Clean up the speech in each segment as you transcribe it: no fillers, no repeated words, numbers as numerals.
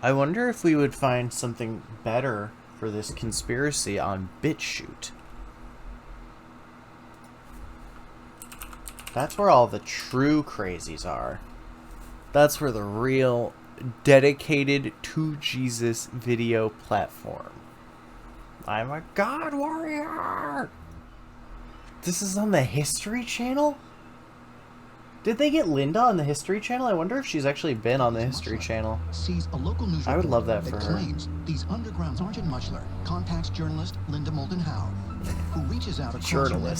I wonder if we would find something better for this conspiracy on BitChute. That's where all the true crazies are. That's where the real dedicated to Jesus video platform. I'm a God warrior! This is on the History Channel? Did they get Linda on the History Channel? I wonder if she's actually been on the History Channel. Sees a local news I would love that for her. claims these underground Sergeant Muchler contacts journalist Linda Moulton Howe, who reaches out across her network,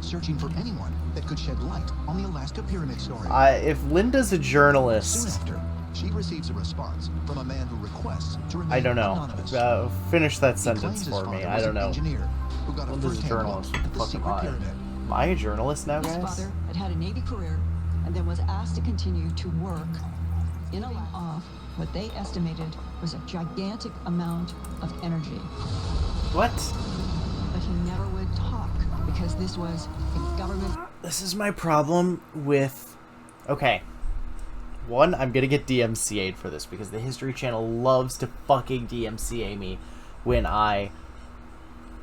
searching for anyone that could shed light on the Alaska Pyramid story. If Linda's a journalist... Soon after, she receives a response from a man who requests to remain I don't know. anonymous. Finish that sentence for me. I don't know. Who got Linda's a journalist. What the fuck am I? pyramid. Am I a journalist now, His guys? father had a Navy career and then was asked to continue to work in a lab off what they estimated was a gigantic amount of energy. What? But he never would talk because this was a government. This is my problem with... Okay. One, I'm gonna get DMCA'd for this because the History Channel loves to fucking DMCA me when I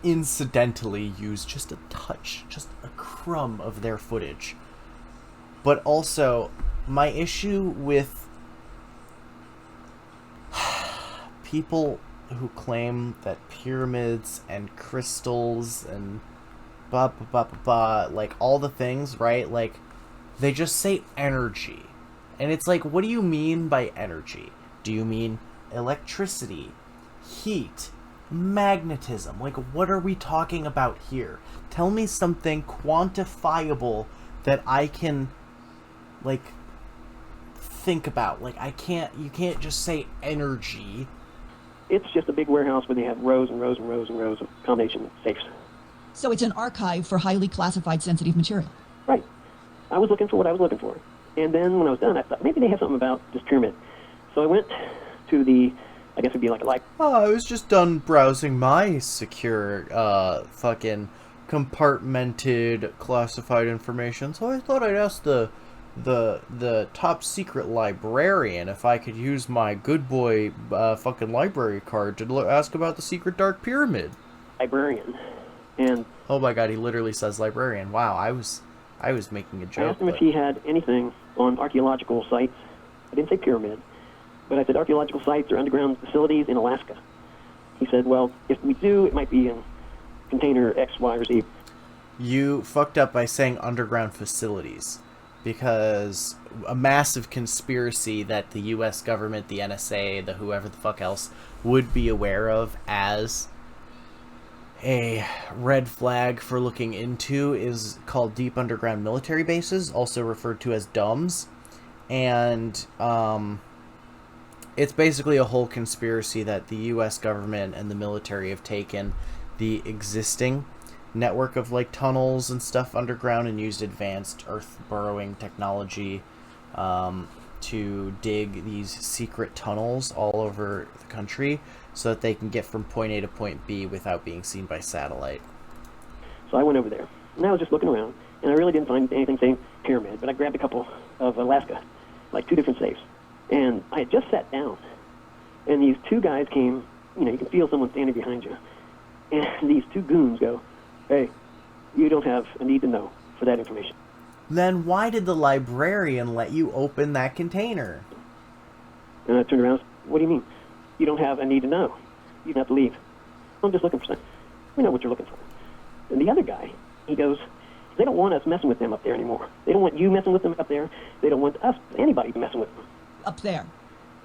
incidentally use just a touch, just a crumb of their footage. But also, my issue with people who claim that pyramids and crystals and blah blah blah blah blah, like all the things, right? Like, they just say energy. And it's like, what do you mean by energy? Do you mean electricity, heat, magnetism? Like, what are we talking about here? Tell me something quantifiable that I can, like, think about. Like, you can't just say energy. It's just a big warehouse where they have rows and rows and rows and rows of combination safes. So it's an archive for highly classified sensitive material. Right. I was looking for what I was looking for. And then when I was done, I thought maybe they have something about this pyramid. So I went to the, I guess it'd be like a Oh, I was just done browsing my secure, fucking compartmented classified information. So I thought I'd ask the top secret librarian if I could use my good boy fucking library card to ask about the secret dark pyramid. librarian. And Oh my god, he literally says librarian. Wow, I was making a I joke. asked him if but- he had anything on archaeological sites. I didn't say pyramid, but I said archaeological sites or underground facilities in Alaska. He said, well, if we do, it might be in container X, Y, or Z. You fucked up by saying underground facilities, because a massive conspiracy that the U.S. government, the NSA, the whoever the fuck else, would be aware of as a red flag for looking into is called deep underground military bases, also referred to as DUMBs. And it's basically a whole conspiracy that the U.S. government and the military have taken the existing network of like tunnels and stuff underground and used advanced earth burrowing technology to dig these secret tunnels all over the country so that they can get from point A to point B without being seen by satellite. So I went over there, and I was just looking around, and I really didn't find anything saying pyramid, but I grabbed a couple of Alaska, like 2 different safes, and I had just sat down, and these 2 guys came, you can feel someone standing behind you, and these 2 goons go, hey, you don't have a need to know for that information. Then why did the librarian let you open that container? And I turned around and said, what do you mean? You don't have a need to know. You don't have to leave. I'm just looking for something. We know what you're looking for. And the other guy, he goes, they don't want us messing with them up there anymore. They don't want you messing with them up there. They don't want us, anybody, messing with them. Up there.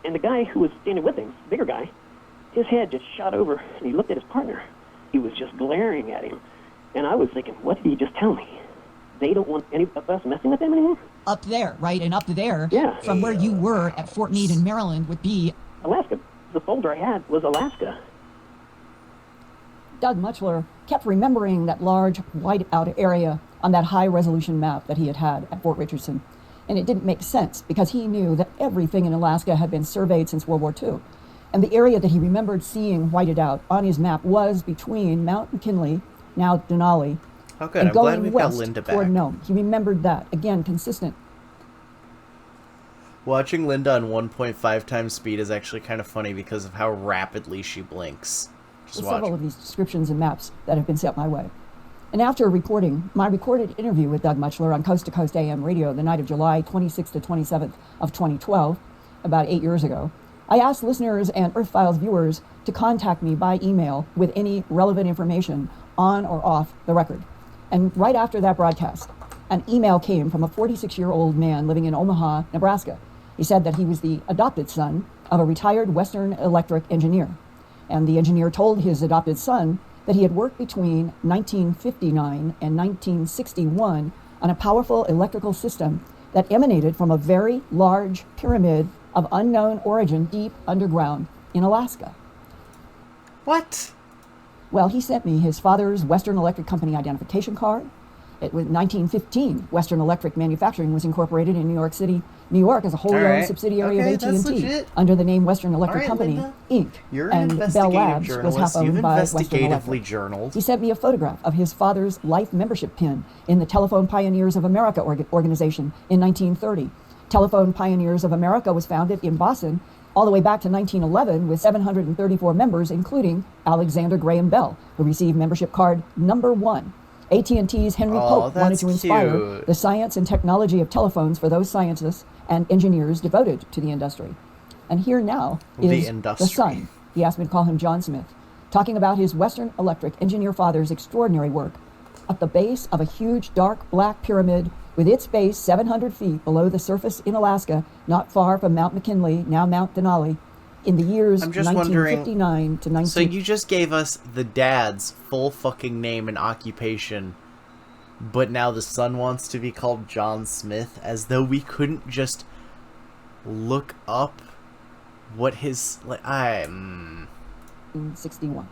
And the guy who was standing with him, bigger guy, his head just shot over, and he looked at his partner. He was just glaring at him. And I was thinking, what did he just tell me? They don't want any of us messing with them anymore? Up there, right? And up there, Yeah. from where you were at Fort Meade in Maryland would be... Alaska. The folder I had was Alaska. Doug Muchler kept remembering that large whiteout area on that high-resolution map that he had had at Fort Richardson. And it didn't make sense because he knew that everything in Alaska had been surveyed since World War II. And the area that he remembered seeing whited out on his map was between Mount McKinley, now Denali, Oh good, and I'm glad going we've got west Linda toward back. Nome. He remembered that. Again, consistent. Watching Linda on 1.5 times speed is actually kind of funny because of how rapidly she blinks. Just watch. Several of these descriptions and maps that have been sent my way. And after reporting my recorded interview with Doug Mutchler on Coast to Coast AM radio the night of July 26th to 27th of 2012, about 8 years ago, I asked listeners and Earth Files viewers to contact me by email with any relevant information on or off the record. And right after that broadcast, an email came from a 46-year-old man living in Omaha, Nebraska. He said that he was the adopted son of a retired Western Electric engineer. And the engineer told his adopted son that he had worked between 1959 and 1961 on a powerful electrical system that emanated from a very large pyramid of unknown origin deep underground in Alaska. What? Well, he sent me his father's Western Electric Company identification card. It was 1915. Western Electric Manufacturing was incorporated in New York City, New York, as a wholly owned subsidiary Okay, of that's AT&T legit. under the name Western Electric All right, Company, Linda. Inc. You're an and Bell investigative Labs was journalist. half You've owned by Western investigatively Electric. journaled. He sent me a photograph of his father's life membership pin in the Telephone Pioneers of America organization in 1930. Telephone Pioneers of America was founded in Boston all the way back to 1911 with 734 members, including Alexander Graham Bell, who received membership card number 1. AT&T's Henry Pope wanted that's to inspire cute. the science and technology of telephones for those scientists and engineers devoted to the industry. And here now is the son. He asked me to call him John Smith, talking about his Western Electric engineer father's extraordinary work at the base of a huge dark black pyramid with its base 700 feet below the surface in Alaska, not far from Mount McKinley, now Mount Denali, in the years I'm just wondering, 1959 to 19... So you just gave us the dad's full fucking name and occupation, but now the son wants to be called John Smith, as though we couldn't just look up what his... like. in 61.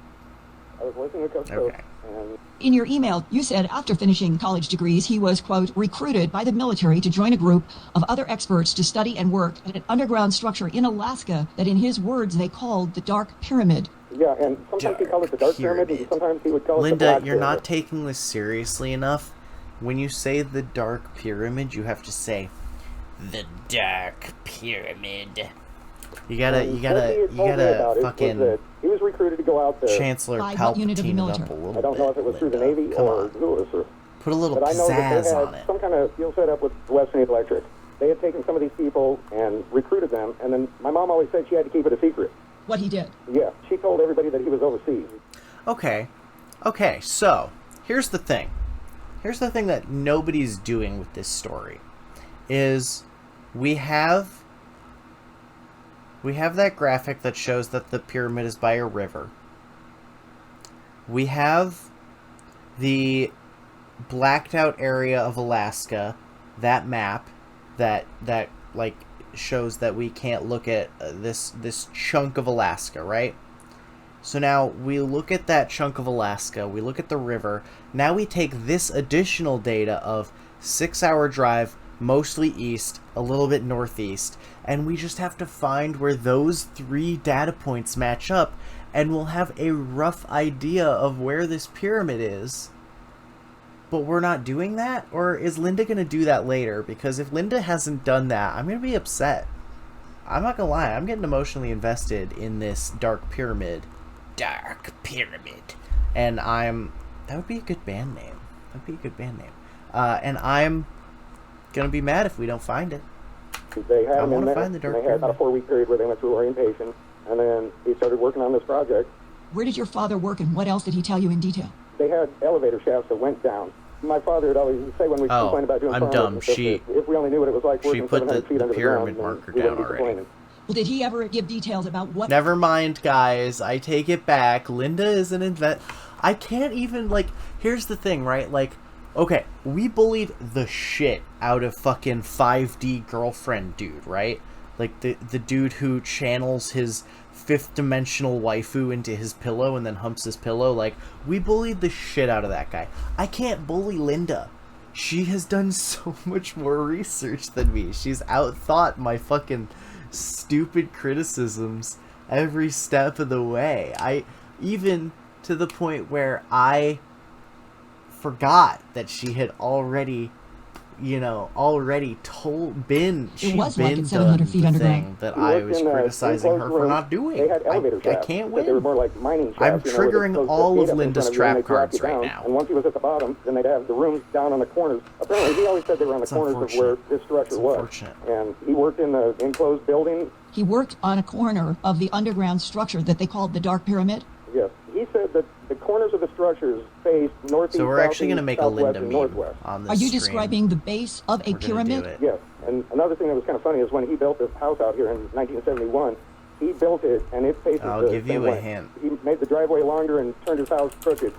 I was listening to Coast to Okay. Coast, and In your email, you said after finishing college degrees, he was, quote, recruited by the military to join a group of other experts to study and work at an underground structure in Alaska that, in his words, they called the Dark Pyramid. yeah, and sometimes he called it the Dark Pyramid, and sometimes he would call it the Linda, Black you're Pyramid. not taking this seriously enough. When you say the Dark Pyramid, you have to say the Dark Pyramid. You gotta What he had told me about it was fucking that he was recruited to go out there. Chancellor By what unit of the Palpatine it up military? a little bit. I don't know if it was through the Linda. Navy Come or on. who it was. Put a little But I know that pizzazz they on had it. some kind of deal set up with Western Electric. They had taken some of these people and recruited them, and then my mom always said she had to keep it a secret. What he did. Yeah, she told everybody that he was overseas. Okay. Okay, so here's the thing. Here's the thing that nobody's doing with this story. Is we have that graphic that shows that the pyramid is by a river. We have the blacked out area of Alaska, that map that like shows that we can't look at this chunk of Alaska, right? So now we look at that chunk of Alaska, we look at the river. Now we take this additional data of 6-hour drive, mostly east, a little bit northeast, and we just have to find where those 3 data points match up, and we'll have a rough idea of where this pyramid is. But we're not doing that? Or is Linda going to do that later? Because if Linda hasn't done that, I'm going to be upset. I'm not going to lie, I'm getting emotionally invested in this Dark Pyramid. Dark Pyramid. And that would be a good band name. That'd be a good band name. And I'm gonna be mad if we don't find it. They had I him in wanna there, find the and Dark they had about a Pyramid. 4-week period where they went through orientation, and then he started working on this project. Where did your father work and what else did he tell you in detail? They had elevator shafts that went down. My father would always say when we Oh, complained about doing I'm farm dumb. work and stuff, that if we only knew what it was like She working put 700 feet the under pyramid the ground, marker then we wouldn't down be already. complaining. Well, did he ever give details about what... Never mind, guys. I take it back. Linda is an I can't even, like... Here's the thing, right? Like, okay, we bullied the shit out of fucking 5D girlfriend dude, right? Like, the dude who channels his 5th dimensional waifu into his pillow and then humps his pillow. Like, we bullied the shit out of that guy. I can't bully Linda. She has done so much more research than me. She's outthought my fucking stupid criticisms every step of the way. Even to the point where I forgot that she had already you know, already she'd was like been it's 700 done feet the underground. thing that He I worked was in, criticizing her enclosed for rooms. not doing. They had elevator I shafts. can't He said they were win. more like mining shafts. I'm you know, where they triggering close the all gate of up in Linda's front you and trap they drop cards you right down. now. And once he was at the bottom, then they'd have the rooms down on the corners. Apparently, he always said they were on the It's corners of where unfortunate. this structure It's was. unfortunate. And he worked in the enclosed building. He worked on a corner of the underground structure that they called the Dark Pyramid. Yes. He said that the corners of the structures faced northeast, So we're actually going to make a southwest, Linda and meme northwest. on this Are you stream. describing the base of a We're gonna do pyramid? it. Yes, and another thing that was kind of funny is when he built this house out here in 1971, he built it and it faces I'll the give same you a way. hint. He made the driveway longer and turned his house crooked.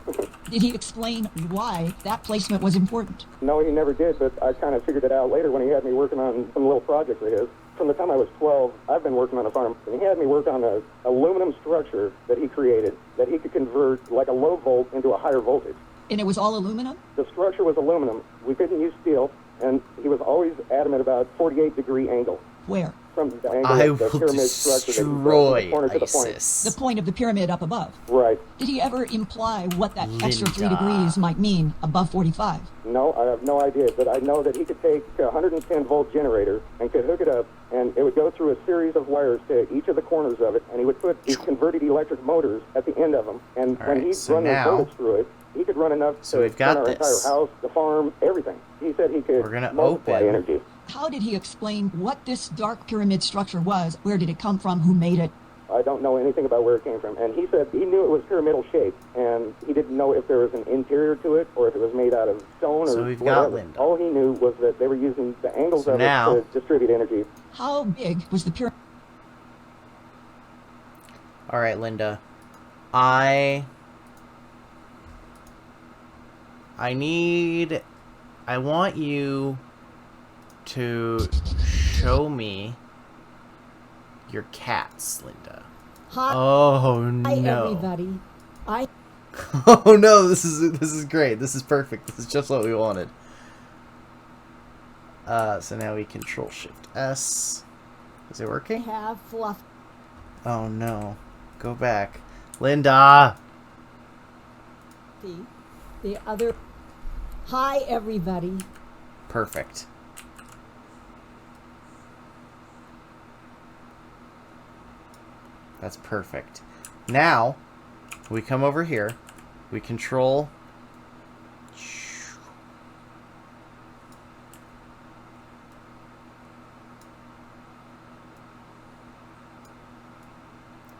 Did he explain why that placement was important? No, he never did, but I kind of figured it out later when he had me working on some little projects of his. From the time I was 12, I've been working on a farm, and he had me work on an aluminum structure that he created that he could convert like a low volt into a higher voltage. And it was all aluminum? The structure was aluminum. We couldn't use steel, and he was always adamant about 48-degree angle. Where? From the angle I of the will pyramid structure that he built from destroy the corner to the point. ISIS. The point of the pyramid up above. Right. Did he ever imply what that extra 3 Linda. degrees might mean above 45? No, I have no idea, but I know that he could take a 110-volt generator and could hook it up, and it would go through a series of wires to each of the corners of it, and he would put these converted electric motors at the end of them, and All when right, he'd so run the now- voltage through it, he could run enough So to we've got run our this. entire house, the farm, everything. He said he could We're gonna multiply open. energy. How did he explain what this dark pyramid structure was? Where did it come from? Who made it? I don't know anything about where it came from. And he said he knew it was pyramidal shaped, and he didn't know if there was an interior to it or if it was made out of stone So or we've got whatever. Linda. All he knew was that they were using the angles So of now- it to distribute energy. How big was the pyramid? All right, Linda. I want you to show me your cats, Linda. Hi, Oh hi no. everybody. Oh no, this is great. This is perfect. This is just what we wanted. So now we Control Shift S. Is it working? have fluff. Oh no. Go back. Linda! The other. Hi everybody. Perfect. That's perfect. Now, we come over here. We control...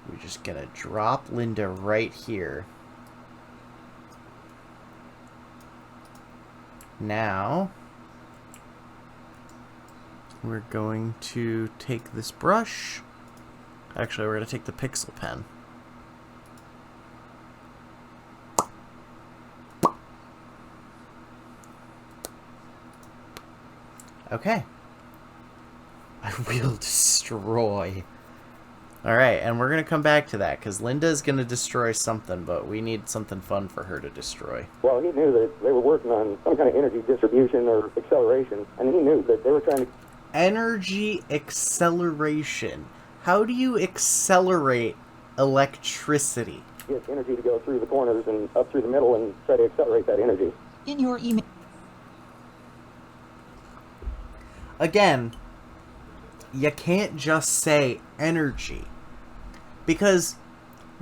We're just gonna drop Linda right here. Now, we're going to take this brush. Actually, we're going to take the pixel pen. Okay. I will destroy. Alright, and we're going to come back to that, because Linda's going to destroy something, but we need something fun for her to destroy. Well, he knew that they were working on some kind of energy distribution or acceleration, and he knew that they were trying to... Energy acceleration. How do you accelerate electricity? get energy to go through the corners and up through the middle and try to accelerate that energy. In your email. Again, you can't just say energy. Because,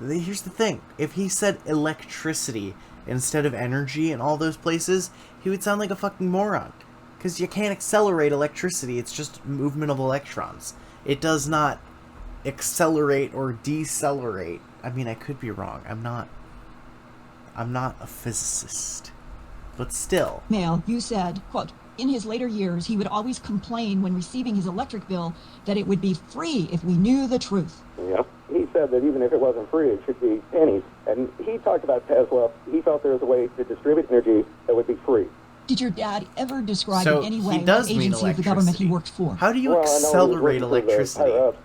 here's the thing. If he said electricity instead of energy in all those places, he would sound like a fucking moron. Because you can't accelerate electricity, it's just movement of electrons. It does not accelerate or decelerate. I mean, I could be wrong. I'm not a physicist. But still. Mail, you said, quote, in his later years, he would always complain when receiving his electric bill that it would be free if we knew the truth. Yeah. He said that even if it wasn't free, it should be pennies. And he talked about Tesla. He felt there was a way to distribute energy that would be free. Did your dad ever describe So in any he way does what mean agency of the government he electricity. worked for? How do you Well, I know he was accelerate working for the electricity? higher-ups.